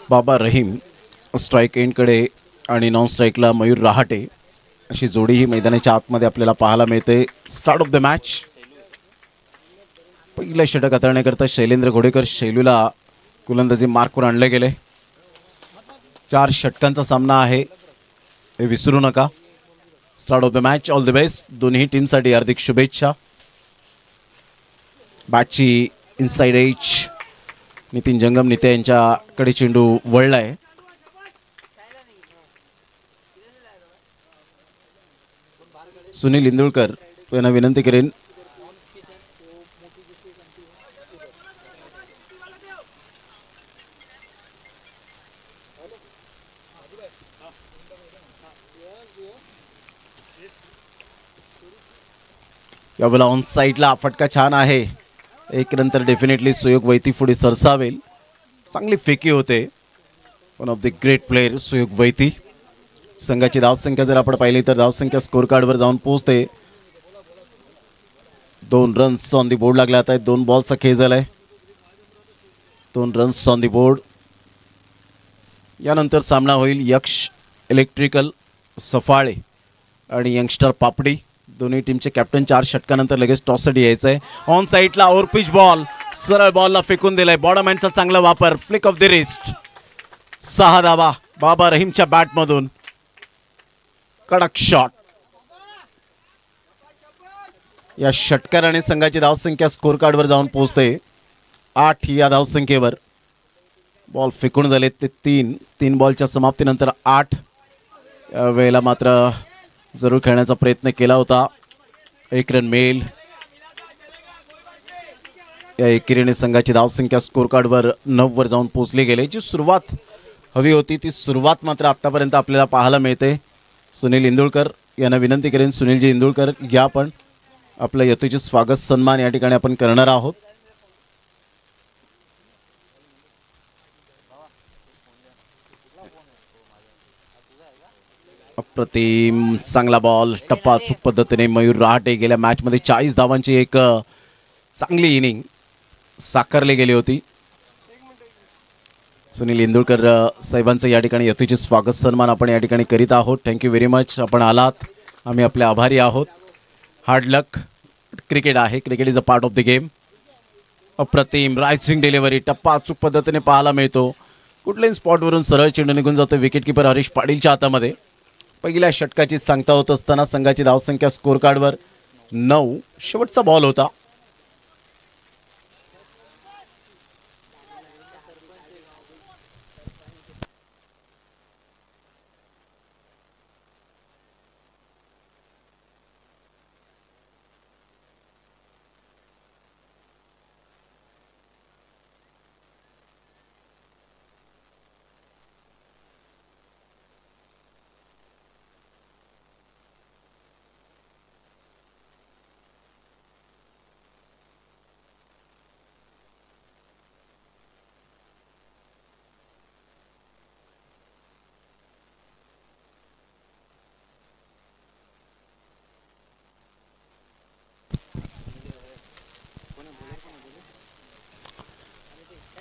बाबा रहीम स्ट्राईक एंडकडे आणि नॉन स्ट्राईकला मयूर रहाटे अशी जोडी ही मैदानाच्या आतमध्ये आपल्याला पाहायला मिळते. Start of the match. पहिलं षटक हाताळण्याकरता शैलेंद्र घोडेकर शैलूला गोलंदाजी मार्कवर आणले गेले. 4 षटकांचा सामना आहे हे विसरू नका. Start of the match. All the best दोन्ही टीमसाठी हार्दिक शुभेच्छा. बॅटची इनसाइड एज नितीन जंगम नित्या यांच्याकडे चेंडू वळलाय. सुनील इंदुळकर यांना विनंती करेन यावेळेला ऑन साईडला फटका छान आहे. एक नंतर डेफिनेटली सुयोग वैती पुढे सरसावेल. चांगली फेकी होते. One of the great player Suyog Vaiti. संघाची धावसंख्या जर आपण पाहिली तर धावसंख्या स्कोर कार्डवर जाऊन पोहोचते. 2 रन्स ऑन दी बोर्ड लागले. आता 2 बॉलचा खेळ झालाय. 2 रन्स ऑन दी बोर्ड. यानंतर सामना होईल यक्ष इलेक्ट्रिकल सफाळे आणि यंगस्टर पापडी. दोन्ही टीमचे कॅप्टन 4 षटकानंतर लगेच टॉससाठी यायचं आहे. ऑन साईडला ओव्हरपिच बॉल सरळ बॉलला फेकून दिलाय. बॉडमॅनचा चांगला वापर. Flick of the wrist. 6 धावा बाबा रहीमच्या बॅटमधून. कडक शॉट. या षटकाराने संघाची धावसंख्या स्कोर कार्डवर जाऊन पोहोचते 8 या धावसंख्येवर. बॉल फेकून झाले ते 3 बॉलच्या समाप्तीनंतर 8. वेळेला मात्र जरूर खेळण्याचा प्रयत्न केला होता. 1 रन मिळेल. या एकेरीने संघाची धावसंख्या स्कोर कार्डवर 9 वर जाऊन पोहोचली गेले. जी सुरुवात हवी होती ती सुरुवात मात्र आतापर्यंत आपल्याला पाहायला मिळते. सुनील इंदुळकर यांना विनंती करेन. सुनीलजी इंदुळकर या पण आपलं यथोचित स्वागत सन्मान या ठिकाणी आपण करणार आहोत. अप्रतिम चांगला बॉल. टप्पा चूक पद्धतीने मयूर रहाटे. गेल्या मॅच मध्ये 40 धावांची एक चांगली इनिंग साकारली गेली होती. सुनील इंदुळकर साहेबांचं या ठिकाणी यथोचित स्वागत सन्मान आपण या ठिकाणी करीत आहोत. Thank you very much. आपण आलात. आम्ही आपले आभारी आहोत. हार्ड लक. क्रिकेट आहे. Cricket is a part of the game. अप्रतिम रायसिंग डिलिव्हरी. टप्पा चूक पद्धतीने पाहायला मिळतो. कुठल्याही स्पॉटवरून सरळ चेंडू निघून जातो. विकेट किपर हरीश पाटीलच्या हातामध्ये. पहिल्या षटकाची सांगता होत असताना संघाची धावसंख्या स्कोर कार्डवर 9. शेवटचा बॉल होता.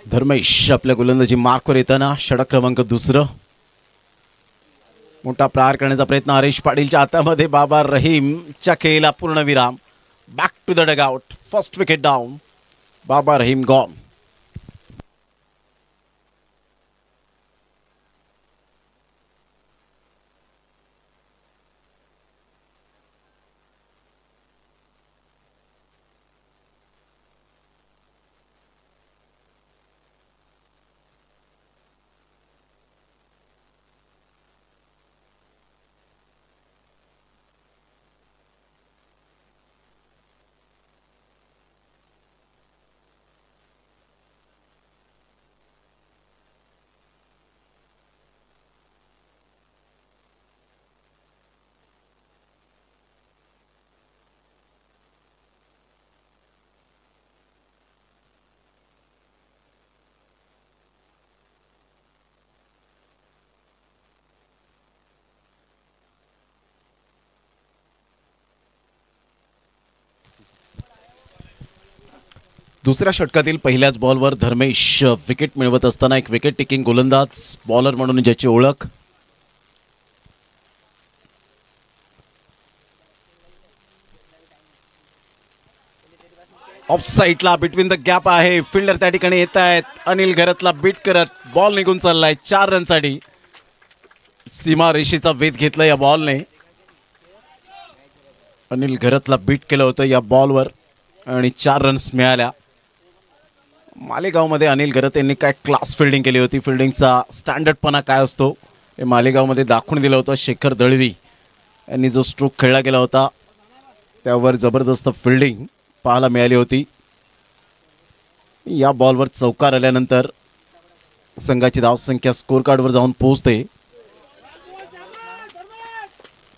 धर्मेश आपल्या गोलंदाजी मार्कवर येताना षटक क्रमांक 2. मोठा प्रहार करण्याचा प्रयत्न हरीश पाटीलच्या हातामध्ये. बाबा रहीमच्या खेळीला पूर्णविराम. Back to the dugout. First wicket down. Baba Rahim gone. दुसऱ्या षटकातील पहिल्याच बॉलवर धर्मेश विकेट मिळवत असताना एक विकेट टेकिंग गोलंदाज बॉलर म्हणून ज्याची ओळख. ऑफ साईडला बिटवीन द गॅप आहे. फिल्डर त्या ठिकाणी येत आहेत. अनिल घरतला बीट करत बॉल निघून चाललाय 4 रनसाठी. सीमा रेषेचा वेध घेतला या बॉलने. अनिल घरतला बीट केलं होतं या बॉलवर आणि 4 रन्स मिळाल्या. मालेगावमध्ये अनिल घरत यांनी काय क्लास फिल्डिंग केली होती. फिल्डिंगचा स्टँडर्डपणा काय असतो हे मालेगावमध्ये दाखवून दिलं होतं. शेखर दळवी यांनी जो स्ट्रोक खेळला गेला होता त्यावर जबरदस्त फिल्डिंग पाहायला मिळाली होती. या बॉलवर चौकार आल्यानंतर संघाची धावसंख्या स्कोर कार्डवर जाऊन पोहोचते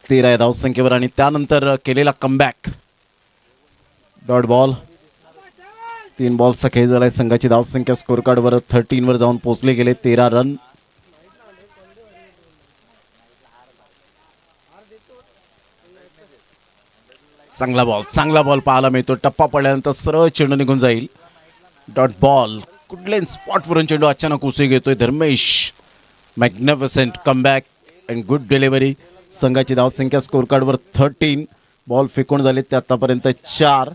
13 या धावसंख्येवर आणि त्यानंतर केलेला कमबॅक. Dot ball. 3 बॉल्सचा खेळ झालाय. संघाची धावसंख्या स्कोर कार्डवर 13 वर जाऊन पोहोचले गेले. 13 रन. चांगला बॉल पाहायला मिळतो. टप्पा पडल्यानंतर सरळ चेंडू निघून जाईल. Dot ball. कुठले स्पॉटवरून चेंडू अचानक उसळी घेतोय Dharmesh. Magnificent comeback and good delivery. संघाची धावसंख्या स्कोर कार्डवर 13. बॉल फेकून झाले ते आतापर्यंत 4.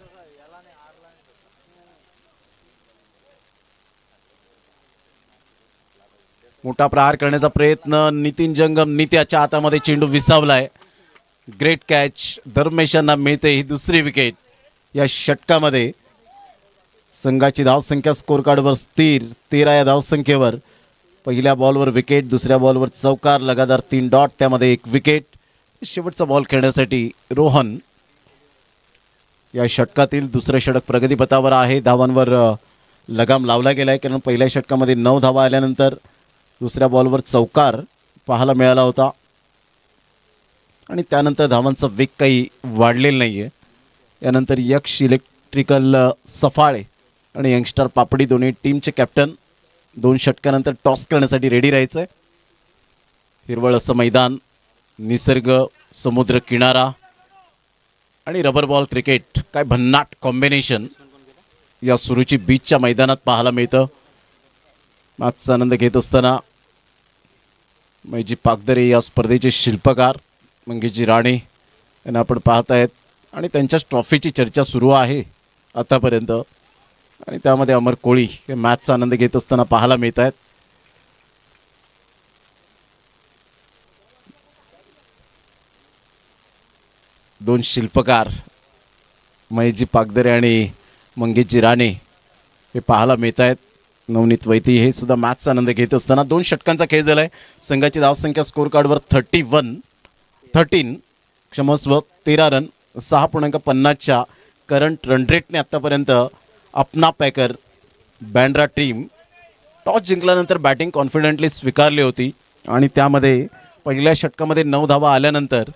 मोठा प्रहार करण्याचा प्रयत्न. नितीन जंगम नित्याच्या हातामध्ये चेंडू विसावलाय. Great catch. धर्मेशांना मिळते ही दुसरी विकेट या षटकामध्ये. संघाची धावसंख्या स्कोर कार्डवर स्थिर 13 या धावसंख्येवर. पहिल्या बॉलवर विकेट, दुसऱ्या बॉलवर चौकार, लगातार 3 डॉट, त्यामध्ये 1 विकेट. शेवटचा बॉल खेळण्यासाठी रोहन. या षटकातील दुसरे षटक प्रगतीपथावर आहे. धावांवर लगाम लावला गेलाय कारण पहिल्या षटकामध्ये 9 धावा आल्यानंतर दुसऱ्या बॉलवर चौकार पाहायला मिळाला होता आणि त्यानंतर धावांचा वेग काही वाढलेला नाहीये. यानंतर यक्ष इलेक्ट्रिकल सफाळे आणि यंगस्टर पापडी दोन्ही टीमचे कॅप्टन 2 षटकानंतर टॉस करण्यासाठी रेडी राहायचंय. हिरवळ असं मैदान, निसर्ग, समुद्र किनारा आणि रबर बॉल क्रिकेट. काय भन्नाट कॉम्बिनेशन या सुरुची बीचच्या मैदानात पाहायला मिळतं. मॅचचा आनंद घेत असताना मैजी पागदरे या स्पर्धेचे शिल्पकार मंगेशजी राणे यांना आपण पाहत आहेत आणि त्यांच्याच ट्रॉफीची चर्चा सुरू आहे आतापर्यंत आणि त्यामध्ये अमर कोळी हे मॅचचा आनंद घेत असताना पाहायला मिळत आहेत. दोन शिल्पकार महेशजी पागदरे आणि मंगेशजी राणे हे पाहायला मिळत आहेत. नवनीत वैती हे सुद्धा मॅचचा आनंद घेत असताना 2 षटकांचा खेळ झालाय. संघाची धावसंख्या स्कोर कार्डवर 13 क्षमस्व 13 रन. 6.50च्या करंट रन रेटने आतापर्यंत अपना पॅकर बँड्रा टीम टॉस जिंकल्यानंतर बॅटिंग कॉन्फिडेंटली स्वीकारली होती आणि त्यामध्ये पहिल्या षटकामध्ये 9 धावा आल्यानंतर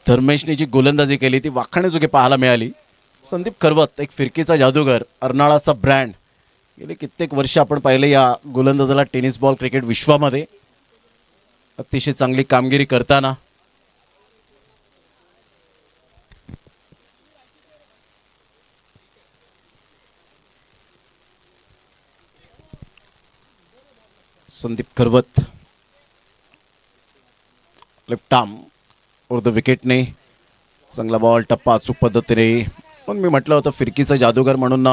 धर्मेशने जी गोलंदाजी केली ती वाखाणण्याजोगी पाहायला मिळाली. संदीप खरवत एक फिरकीचा जादूगर, अर्नाळाचा ब्रँड. गेले कित्येक वर्ष आपण पाहिले या गोलंदाजाला टेनिस बॉल क्रिकेट विश्वामध्ये अतिशय चांगली कामगिरी करताना. संदीप खरवत लेफ्ट आर्म और द विकेटने चांगला बॉल, टप्पा अचूक पद्धतीने. पण मी म्हटलं होतं फिरकीचा जादूगर म्हणून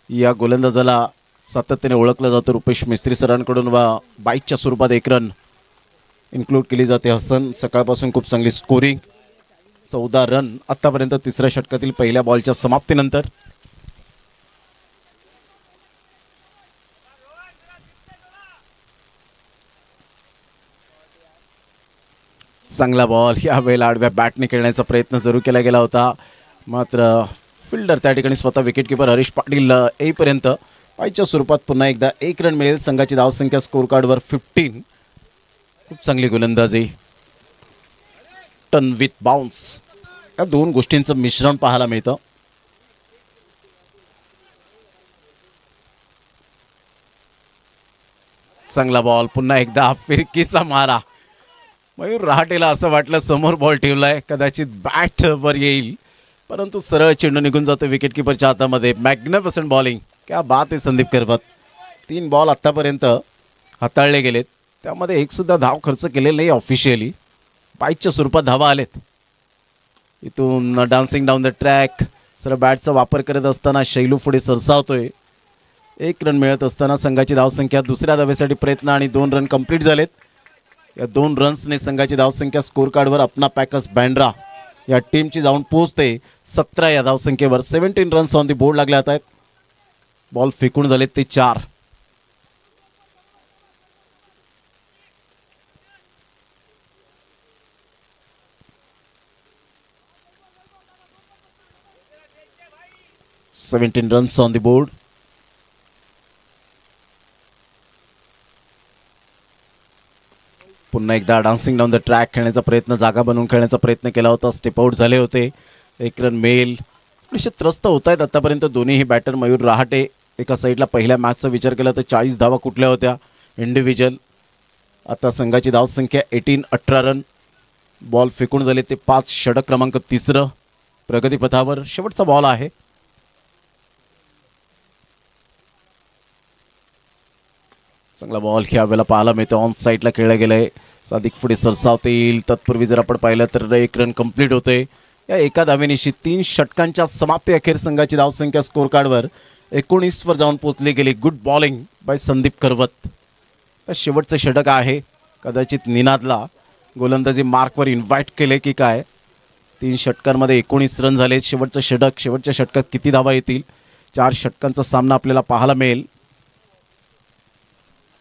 या गोलंदाजाला सातत्याने ओळखलं जातं. रुपेश मिस्त्री सरांकडून बाईकच्या स्वरूपात 1 रन इन्क्लूड केली जाते. हसन सकाळपासून खूप चांगली स्कोरिंग, 14 रन आत्तापर्यंत तिसऱ्या षटकातील पहिल्या बॉलच्या समाप्तीनंतर. चांगला बॉल. यावेळेला आडव्या बॅटने खेळण्याचा प्रयत्न जरूर केला गेला होता मात्र फिल्डर त्या ठिकाणी स्वतः विकेटकीपर हरीश पाटील येईपर्यंत पायच्या स्वरूपात पुन्हा एकदा 1 रन मिळेल. संघाची धावसंख्या स्कोर कार्डवर 15. खूप चांगली गोलंदाजी. टर्न विथ बाउन्स या 2 गोष्टींचं मिश्रण पाहायला मिळतं. चांगला बॉल. पुन्हा एकदा फिरकीचा मारा. मयूर रहाटेला असं वाटलं समोर बॉल ठेवलाय कदाचित बॅट वर येईल परंतु सरळ चेंडू निघून जातो विकेट किपरच्या हातामध्ये. मॅग्निफिसंट बॉलिंग, क्या बात आहे संदीप करवत. 3 बॉल आत्तापर्यंत हाताळले गेलेत, त्यामध्ये एक सुद्धा धाव खर्च केलेला नाही ऑफिशियली. बाईकच्या स्वरूपात धावा आलेत. इथून डान्सिंग डाऊन द ट्रॅक सरळ बॅटचा वापर करत असताना शैलू पुढे सरसावतोय. 1 रन मिळत असताना संघाची धावसंख्या दुसऱ्या धावेसाठी प्रयत्न आणि 2 रन कंप्लीट झालेत. या 2 रन्सने संघाची धावसंख्या स्कोर कार्डवर अपना पॅकर्स बँड्रा या टीमची जाऊन पोहोचते 17 या धावसंख्येवर. 17 रन्स ऑन दी बोर्ड लागले आहेत. बॉल फेकून झालेत ते 4. Runs on the board. पुन्हा एकदा डान्सिंग डाऊन द ट्रॅक खेळण्याचा प्रयत्न, जागा बनवून खेळण्याचा प्रयत्न केला होता. स्टेप आउट झाले होते. 1 रन मेल. थोडेसे त्रस्त होत आहेत आतापर्यंत दोन्हीही बॅटर. मयूर रहाटे एका साईडला पहिल्या मॅचचा विचार केला तर 40 धावा कुठल्या होत्या इंडिव्हिज्युअल. आता संघाची धावसंख्या 18 रन. बॉल फेकून झाले ते 5. षटक क्रमांक 3 प्रगतीपथावर. शेवटचा बॉल आहे. चांगला बॉल ह्या वेळेला पाहायला मिळतो. ऑन साईडला खेळला गेलाय. सादिक पुढे सरसावतील. तत्पूर्वी जर आपण पाहिलं तर 1 रन कंप्लीट होते. या एका धावेनिशी 3 षटकांच्या समाप्ती अखेर संघाची धावसंख्या स्कोर कार्डवर 19 वर जाऊन पोहोचली गेली. Good bowling by Sandeep Karwat. शेवटचं षटक आहे. कदाचित निनादला गोलंदाजी मार्कवर इन्व्हाइट केले की काय. 3 षटकांमध्ये 19 रन झाले. शेवटचं षटक, शेवटच्या षटकात किती धावा येतील. 4 षटकांचा सामना आपल्याला पाहायला मिळेल.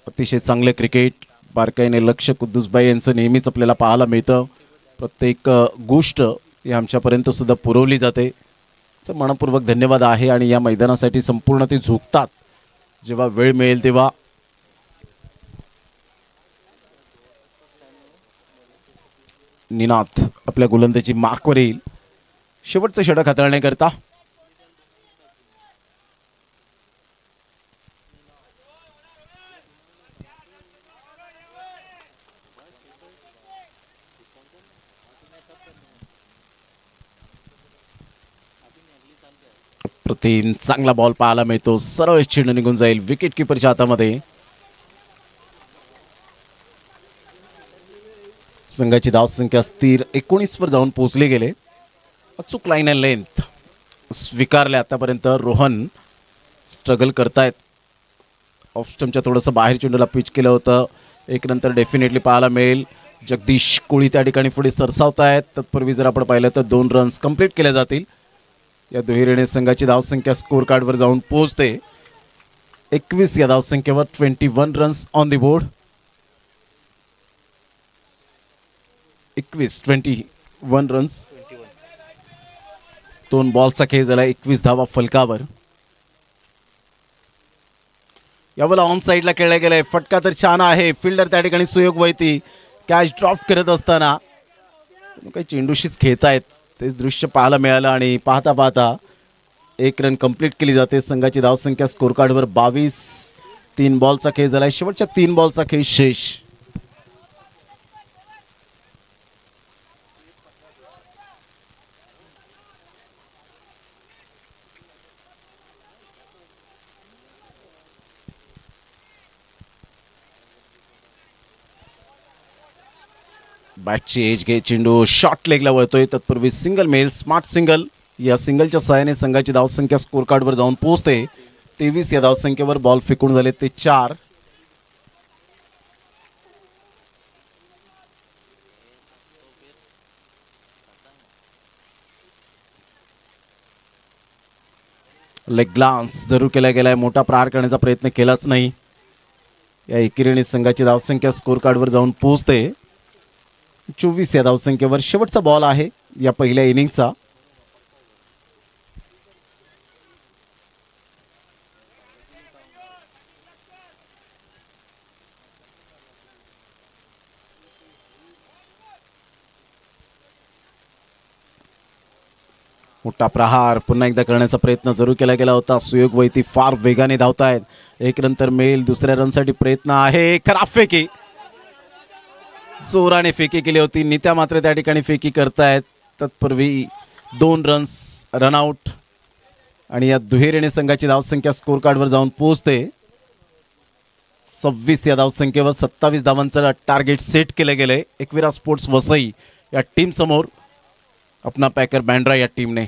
अतिशय चांगले क्रिकेट बारकाईने लक्ष कुद्दूसबाई यांचं नेहमीच आपल्याला पाहायला मिळतं. प्रत्येक गोष्ट ही आमच्यापर्यंत सुद्धा पुरवली जाते. मनपूर्वक धन्यवाद आहे. आणि या मैदानासाठी संपूर्ण ते झुकतात जेव्हा वेळ मिळेल तेव्हा. निनाद आपल्या गोलंदाजी मार्कवर येईल शेवटचं षटक हाताळण्याकरता. प्रतिम चांगला बॉल पाहायला मिळतो. सरळ चेंडू निघून जाईल विकेट किपरच्या हातामध्ये. संघाची धावसंख्या स्थिर 19 वर जाऊन पोहोचले गेले. अचूक लाईन अँड लेंथ स्वीकारले. आतापर्यंत रोहन स्ट्रगल करतायत. ऑफ स्टंपच्या थोडंसं बाहेर चेंडूला पिच केलं होतं. 1 नंतर डेफिनेटली पाहायला मिळेल. जगदीश कोळी त्या ठिकाणी पुढे सरसावत आहेत. तत्पूर्वी जर आपण पाहिलं तर 2 रन्स कंप्लीट केले जातील. या दुहेरीने संघाची धावसंख्या स्कोर कार्डवर जाऊन पोहोचते 21 या धावसंख्येवर. 21 runs on the board. 21 runs. 2 बॉलचा खेळ झाला. 21 धावा फलकावर. यावेळेला ऑन साईडला खेळला गेलाय. फटका तर छान आहे. फिल्डर त्या ठिकाणी सुयोग वैती कॅच ड्रॉप करत असताना काही चेंडूशीच खेळतायत तेच दृश्य पाहायला मिळालं. आणि पाहता पाहता 1 रन कंप्लीट केली जाते. संघाची धावसंख्या स्कोर कार्डवर 22. 3 बॉलचा खेळ झालाय. शेवटच्या 3 बॉलचा खेळ शेष. बॅटची एज घे. चेंडू शॉर्ट लेगला वळतोय. तत्पूर्वी सिंगल मेल स्मार्ट सिंगल. या सिंगलच्या सहाय्याने संघाची धावसंख्या स्कोर कार्डवर जाऊन पोहोचते 23 या धावसंख्येवर. बॉल फेकून झाले ते 4. लेग ग्लान्स जरूर केला गेलाय. मोठा प्रहार करण्याचा प्रयत्न केलाच नाही. या एकेरीने संघाची धावसंख्या स्कोर कार्डवर जाऊन पोहोचते 24 या धावसंख्येवर. शेवटचा बॉल आहे या पहिल्या इनिंगचा. मोठा प्रहार पुन्हा एकदा करण्याचा प्रयत्न जरूर केला गेला होता. सुयोग वैती फार वेगाने धावतायत. 1 नंतर मेल. दुसऱ्या रनसाठी प्रयत्न आहे. खराब फेकी. जोराने फेकी केली होती. नित्या मात्र त्या ठिकाणी फेकी करतायत. तत्पूर्वी 2 रन्स रनआउट आणि या दुहेरीने संघाची धावसंख्या स्कोर कार्डवर जाऊन पोहोचते 26 या धावसंख्येवर. 27 धावांचं टार्गेट सेट केलं गेलंय एकविरा स्पोर्ट्स वसई या टीम समोर. अपना पॅकर बँड्रा या टीमने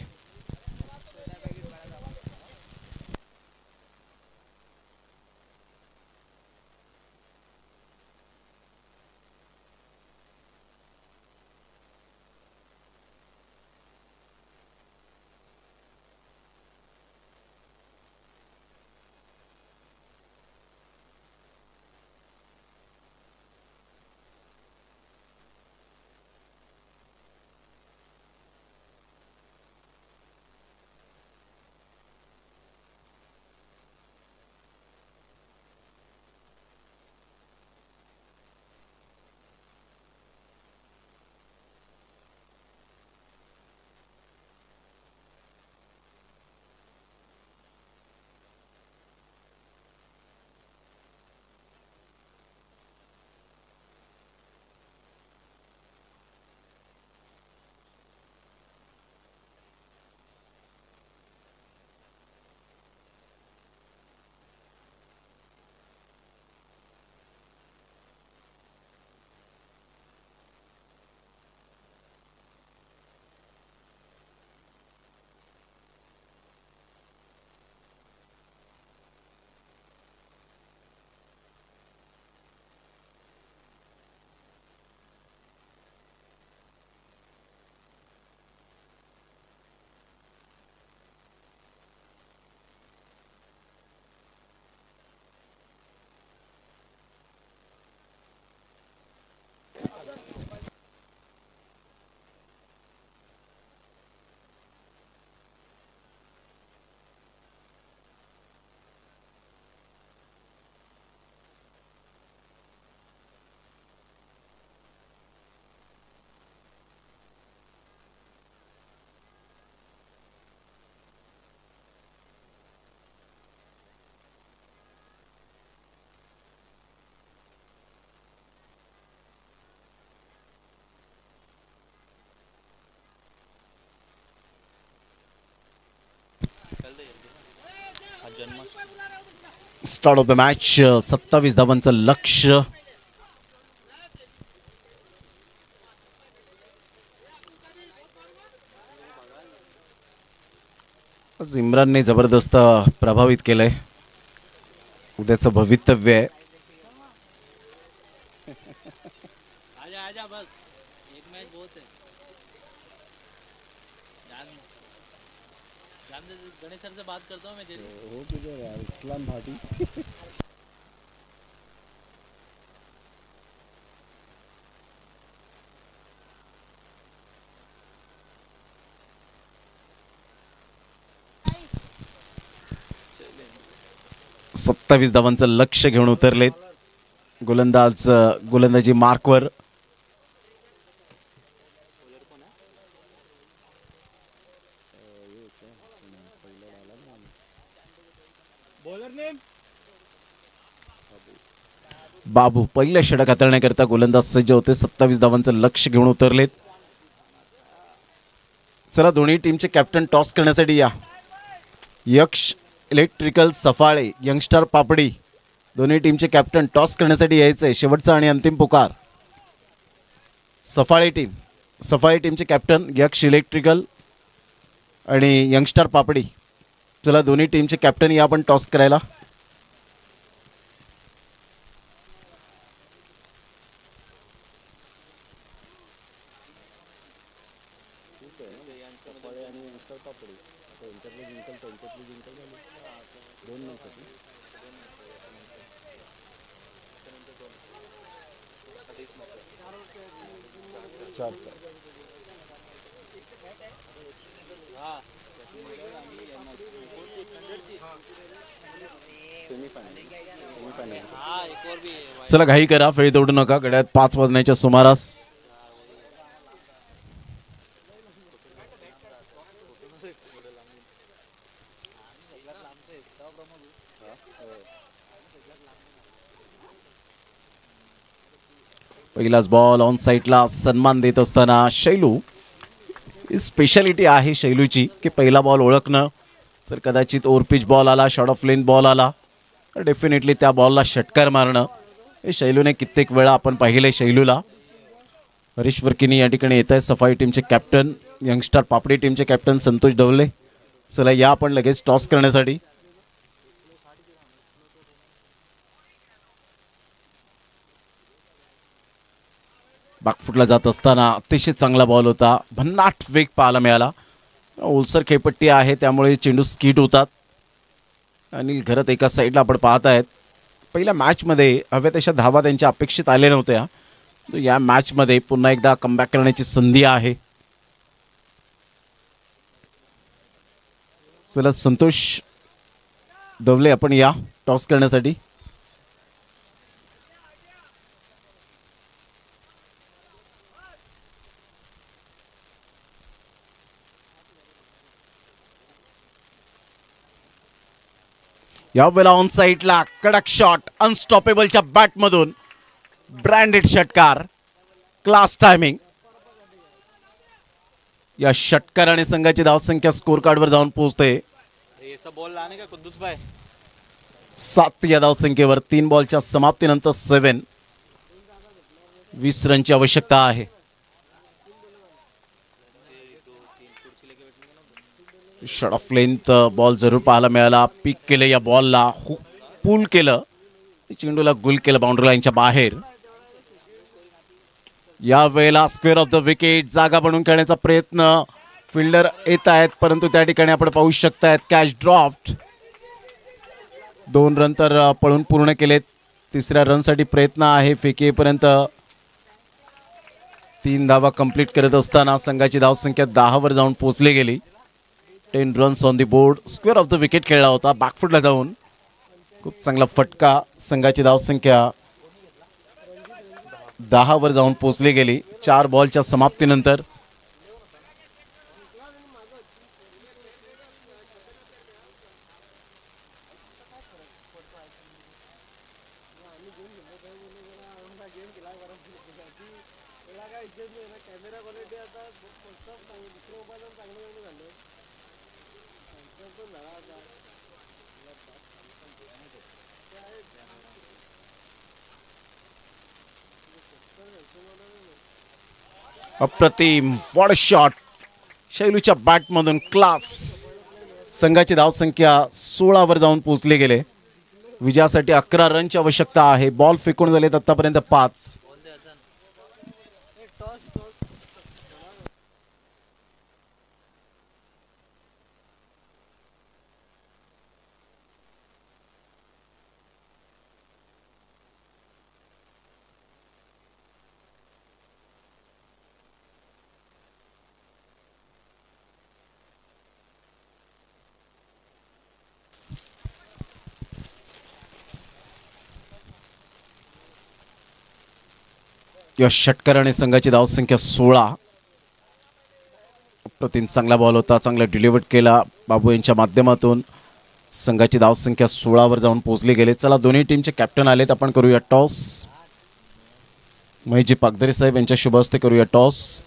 स्टार्ट ऑफ द मॅच. 27 धावांचं लक्ष्य. आज इम्रानने जबरदस्त प्रभावित केलंय. उद्याचं भवितव्य आहे. आजा बस एक मैच बहुत है. गणेश सर से बात करता हूँ मैं. हो किधर यार इस्लाम भाटी. 27 धावांचं लक्ष्य घेऊन उतरलेत गोलंदाज. गोलंदाजी मार्कवर. बाबू पहिल्या षटक हाताळण्याकरता गोलंदाज सज्ज होते. 27 धावांचं लक्ष्य घेऊन उतरलेत. चला दोन्ही टीमचे कॅप्टन टॉस करण्यासाठी या. यक्ष इलेक्ट्रिकल सफाळे यंगस्टर पापडी दोन्ही टीमचे कॅप्टन टॉस करण्यासाठी यायचंय. शेवटचा आणि अंतिम पुकार. सफाळे टीमचे कॅप्टन यक्ष इलेक्ट्रिकल आणि यंगस्टर पापडी. चला दोन्ही टीमचे कॅप्टन या आपण टॉस करायला. चला घाई करा, फेरी तोडू नका. घड्यात 5 वाजण्याच्या सुमारास पहिलाच बॉल ऑन साईडला सन्मान देत असताना शैलू ही स्पेशालिटी आहे शैलूची की पहिला बॉल ओळखणं. जर कदाचित ओव्हरपिच बॉल आला, शॉर्ट ऑफ लेन बॉल आला तर डेफिनेटली त्या बॉलला षटकार मारणं हे शैलूने कित्येक वेळा आपण पाहिले. शैलूला हरीश वर्किनी या ठिकाणी येत आहे, सफाई टीमचे कॅप्टन, यंगस्टार पापडी टीमचे कॅप्टन संतोष डवले. चला या आपण लगेच टॉस करण्यासाठी. बॅकफुटला जात असताना अतिशय चांगला बॉल होता, भन्नाट वेग पाहायला मिळाला. ओलसर खेळपट्टी आहे त्यामुळे चेंडू स्किट होतात. अनिल घरत एका साईडला आपण पाहत आहेत. पहिल्या मॅचमध्ये हव्या तशा धावा त्यांच्या अपेक्षित आल्या नव्हत्या. या मॅचमध्ये पुन्हा एकदा कमबॅक करण्याची संधी आहे. चला संतोष डवले आपण या टॉस करण्यासाठी. यावेळेला ऑन साईडला कडक शॉट, अनस्टॉपेबलच्या बॅटमधून ब्रँडेड षटकार, क्लास टायमिंग. या षटकाराने संघाची धावसंख्या स्कोर कार्डवर जाऊन पोहोचते. 7 या धावसंख्येवर. 3 बॉलच्या समाप्तीनंतर 7. 20 रनची आवश्यकता आहे. शॉर्ट ऑफ लेंथ बॉल जरूर पाहायला मिळाला. पिक केलं या बॉलला, पूल केलं, चेंडूला गुल केलं बाउंड्री लाईनच्या बाहेर. या वेळेला स्क्वेअर ऑफ द विकेट, जागा बनवून खेळण्याचा प्रयत्न. फिल्डर येत आहेत परंतु त्या ठिकाणी आपण पाहू शकतायत कॅच ड्रॉप्ड. 2 रन तर पळून पूर्ण केलेत. 3ऱ्या रनसाठी प्रयत्न आहे फेकीपर्यंत. 3 धावा कंप्लीट करत असताना संघाची धावसंख्या 10 वर जाऊन पोहोचली गेली. 10 runs on the board. Square of the wicket खेळला होता बॅकफुटला जाऊन. खूप चांगला फटका. संघाची धावसंख्या 10 वर जाऊन पोहोचली गेली 4 बॉलच्या समाप्तीनंतर. अप्रतिम वॉट शॉट शैलूच्या बॅटमधून, क्लास. संघाची धावसंख्या 16 वर जाऊन पोहोचले गेले. विजयासाठी 11 रनची आवश्यकता आहे. बॉल फेकून झालेत आतापर्यंत 5. या षटकाराने संघाची धावसंख्या 16. अप्रतिम चांगला बॉल होता, चांगला डिलिव्हर्ड केला बाबू यांच्या माध्यमातून. संघाची धावसंख्या 16 वर जाऊन पोहोचली गेले. चला दोन्ही टीमचे कॅप्टन आलेत, आपण करूया टॉस. महेशजी पागदरे साहेब यांच्या शुभ हस्ते करूया टॉस.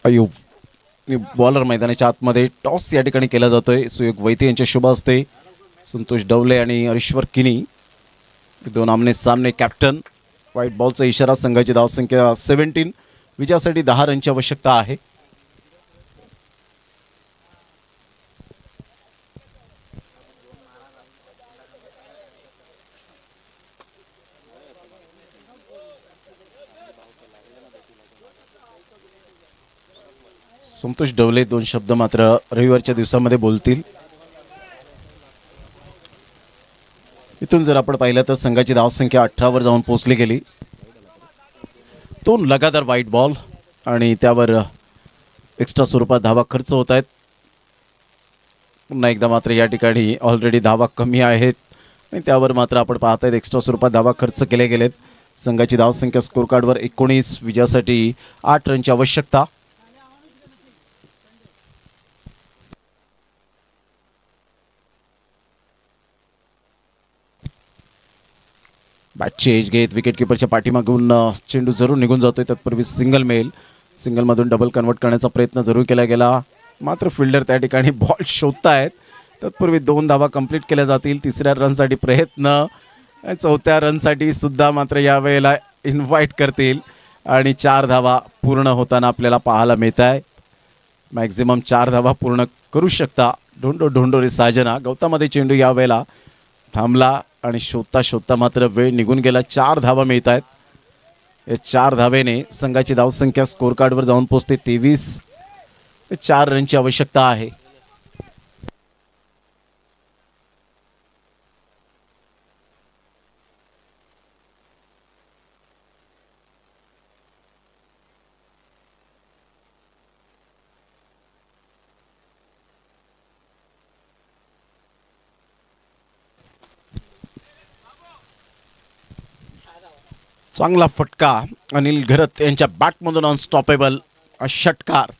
अयूब बॉलर मैदानाच्या आतमध्ये. टॉस या ठिकाणी केला जातोय सुयोग वैद्य यांच्या शुभ हस्ते. संतोष डवले आणि हरीश्वर किनी 2 आमने सामने. कॅप्टन. व्हाईट बॉलचा इशारा. संघाची धावसंख्या 17. विजयासाठी 10 रनची आवश्यकता आहे. संतोष डवले 2 शब्द मात्र रविवारच्या दिवसामध्ये बोलतील. इथून जर आपण पाहिलं तर संघाची धावसंख्या 18 वर जाऊन पोहोचली गेली. 2 लगातार व्हाईट बॉल. आणि त्यावर एक्स्ट्रा स्वरूपात धावा खर्च होत आहेत. पुन्हा एकदा मात्र या ठिकाणी ऑलरेडी धावा कमी आहेत आणि त्यावर मात्र आपण पाहत आहेत एक्स्ट्रा स्वरूपात धावा खर्च केले गेलेत. संघाची धावसंख्या स्कोर कार्डवर 19, विजयासाठी 8 रनची आवश्यकता. बॅटची एज घेत विकेटकीपरच्या पाठीमागून चेंडू जरूर निघून जातोय. तत्पूर्वी सिंगल मेल, सिंगलमधून डबल कन्वर्ट करण्याचा प्रयत्न जरूर केला गेला, मात्र फिल्डर त्या ठिकाणी बॉल शोधतायत. तत्पूर्वी 2 धावा कंप्लीट केल्या जातील. 3ऱ्या रनसाठी प्रयत्न, 4थ्या रनसाठी सुद्धा मात्र यावेळेला इन्व्हाइट करतील आणि 4 धावा पूर्ण होताना आपल्याला पाहायला मिळत आहे. मॅक्झिमम 4 धावा पूर्ण करू शकता ढोंडो रे साजना. गवतामध्ये चेंडू यावेळेला थांबला आणि शोधता शोधता मात्र वेळ निघून गेला. 4 धावा मिळत आहेत. या 4 धावेने संघाची धावसंख्या स्कोर कार्डवर जाऊन पोहोचते 23. 4 रनची आवश्यकता आहे. चांगला फटका अनिल घरत यांच्या बॅटमधून अनस्टॉपेबल षटकार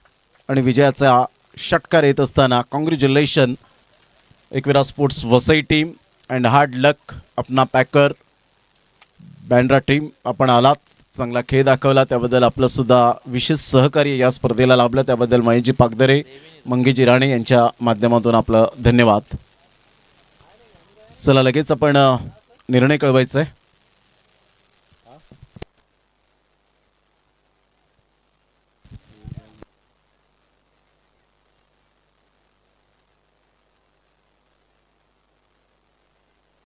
आणि विजयाचा षटकार येत असताना congratulation Ekvira sports Vasai team and hard luck Apna Packer Bandra team. आपण आलात, चांगला खेळ दाखवला, त्याबद्दल आपलं सुद्धा विशेष सहकार्य या स्पर्धेला लाभलं, त्याबद्दल महेशजी पागदरे, मंगेशजी राणे यांच्या माध्यमातून आपलं धन्यवाद. चला लगेच आपण निर्णय कळवायचा आहे.